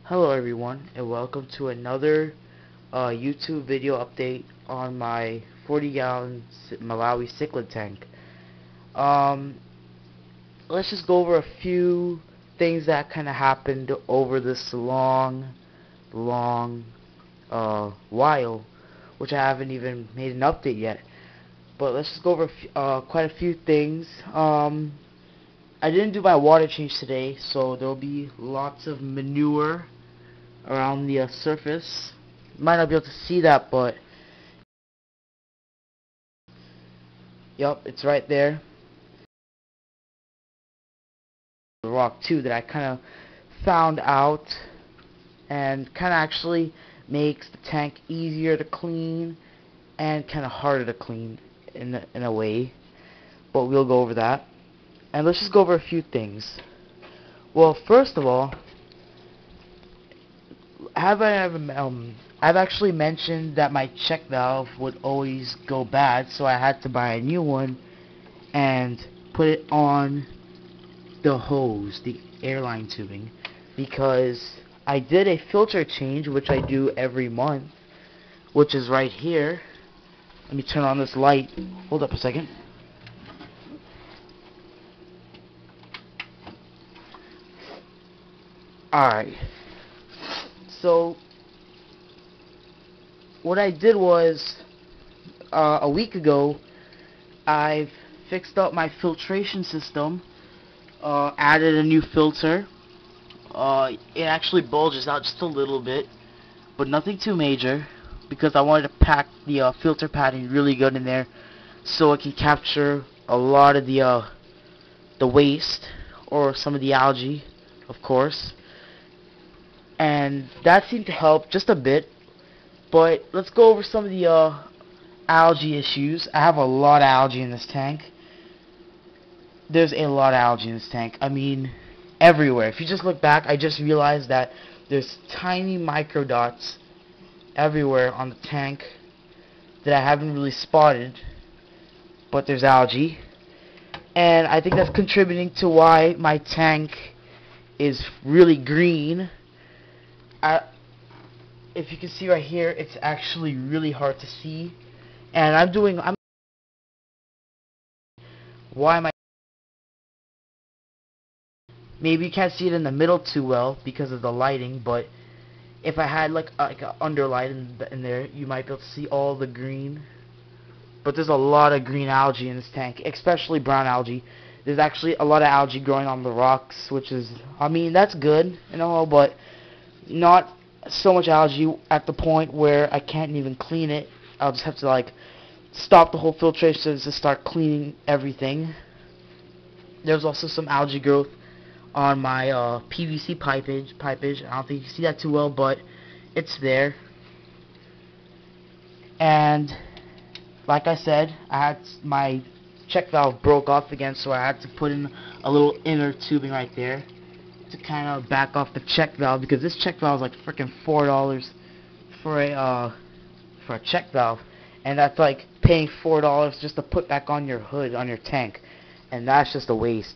Hello everyone, and welcome to another YouTube video update on my 40-gallon Malawi cichlid tank. Um, let's just go over a few things that kind of happened over this long while, which I haven't even made an update yet. But let's just go over quite a few things. I didn't do my water change today, so there'll be lots of manure around the surface. You might not be able to see that, but yep, it's right there. The rock too that I kind of found out, and kind of actually makes the tank easier to clean and kind of harder to clean in a way. But we'll go over that, and let's just go over a few things. Well, first of all, I've actually mentioned that my check valve would always go bad, so I had to buy a new one and put it on the hose, the airline tubing, because I did a filter change, which I do every month, which is right here. Let me turn on this light. Hold up a second. Alright. So what I did was a week ago I've fixed up my filtration system, added a new filter. It actually bulges out just a little bit, but nothing too major, because I wanted to pack the filter padding really good in there so it can capture a lot of the waste or some of the algae, of course. And that seemed to help just a bit. But let's go over some of the algae issues. I have a lot of algae in this tank. There's a lot of algae in this tank. I mean, everywhere. If you just look back, I just realized that there's tiny micro dots everywhere on the tank that I haven't really spotted, but there's algae. And I think that's contributing to why my tank is really green. If you can see right here, it's actually really hard to see, and why am I maybe you can't see it in the middle too well because of the lighting, but if I had like a underlight in there, you might be able to see all the green. But there's a lot of green algae in this tank, especially brown algae. There's actually a lot of algae growing on the rocks, which is, I mean, that's good, you know, but not so much algae at the point where I can't even clean it. I'll just have to like stop the whole filtration to start cleaning everything. There's also some algae growth on my PVC pipage. I don't think you can see that too well, but it's there. And like I said, my check valve broke off again, so I had to put in a little inner tubing right there to kind of back off the check valve, because this check valve is like freaking $4 for a check valve, and that's like paying $4 just to put back on your hood on your tank, and that's just a waste.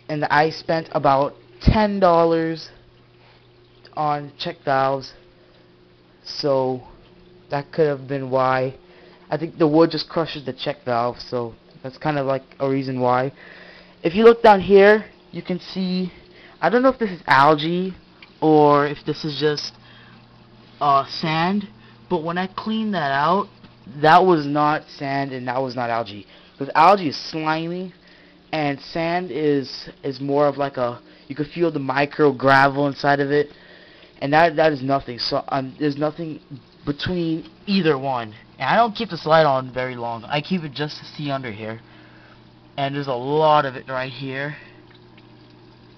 And I spent about $10 on check valves, so that could have been why. I think the wood just crushes the check valve, so that's kind of like a reason why. If you look down here, you can see, I don't know if this is algae or if this is just sand, but when I cleaned that out, that was not sand and that was not algae. Because algae is slimy, and sand is more of like you could feel the micro gravel inside of it, and that is nothing. So there's nothing between either one. And I don't keep this light on very long. I keep it just to see under here, and there's a lot of it right here,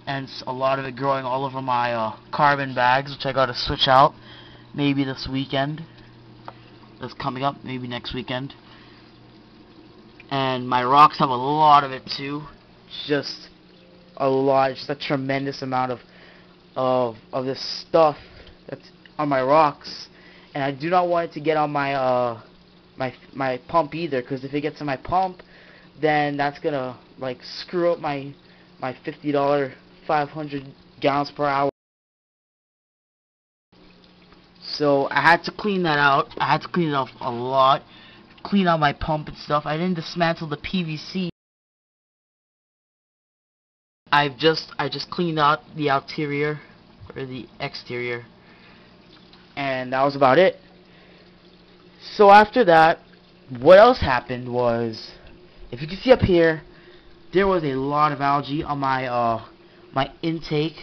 and a lot of it growing all over my carbon bags, which I gotta switch out maybe this weekend. That's coming up, maybe next weekend. And my rocks have a lot of it too. Just a lot, just a tremendous amount of this stuff that's on my rocks. And I do not want it to get on my my pump either, because if it gets on my pump, then that's gonna like screw up my $50 500 gallons per hour So I had to clean that out. I had to clean it off a lot. Clean out my pump and stuff. I didn't dismantle the PVC. I just cleaned out the interior or the exterior, and that was about it. So after that, what else happened was, if you can see up here, there was a lot of algae on my intake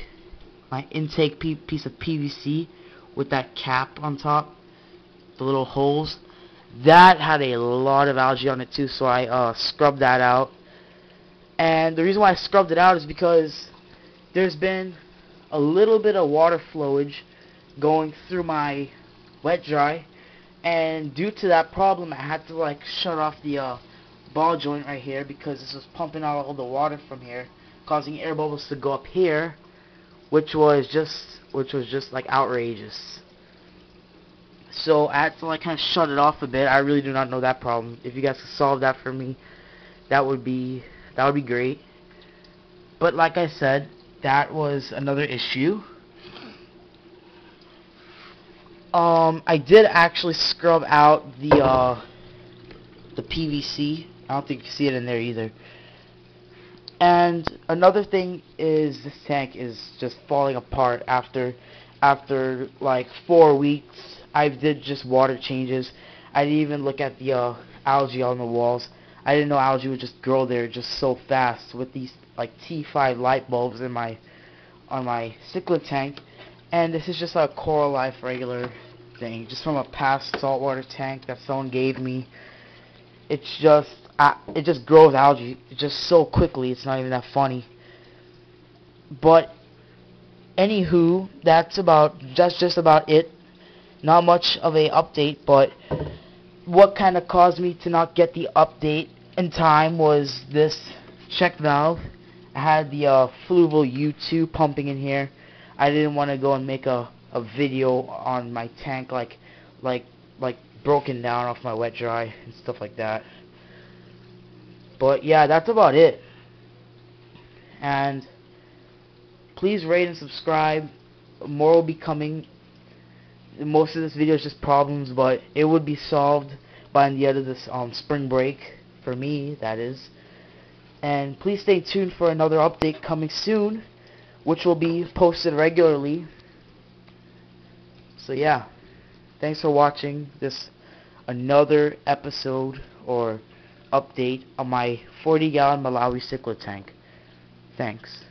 piece of PVC with that cap on top, the little holes. That had a lot of algae on it too, so I scrubbed that out. And the reason why I scrubbed it out is because there's been a little bit of water flowage going through my wet dry, and due to that problem I had to like shut off the ball joint right here, because this was pumping out all the water from here, causing air bubbles to go up here, which was just like outrageous. So I had to like kind of shut it off a bit. I really do not know that problem. If you guys could solve that for me, that would be great. But like I said, that was another issue. I did actually scrub out the PVC. I don't think you can see it in there either. And another thing is, this tank is just falling apart after like 4 weeks. I did just water changes. I didn't even look at the algae on the walls. I didn't know algae would just grow there just so fast with these like T5 light bulbs in on my cichlid tank. And this is just a Coral Life regular thing, just from a past saltwater tank that someone gave me. It's just it just grows algae just so quickly. It's not even that funny. But anywho, that's just about it. Not much of a update, but what kind of caused me to not get the update in time was this check valve. I had the Fluval U2 pumping in here. I didn't want to go and make a video on my tank like broken down off my wet dry and stuff like that. But yeah, that's about it. And please rate and subscribe. More will be coming. Most of this video is just problems, but it would be solved by the end of this spring break, for me, that is. And please stay tuned for another update coming soon, which will be posted regularly. So yeah, thanks for watching this another episode or update on my 40-gallon Malawi cichlid tank. Thanks.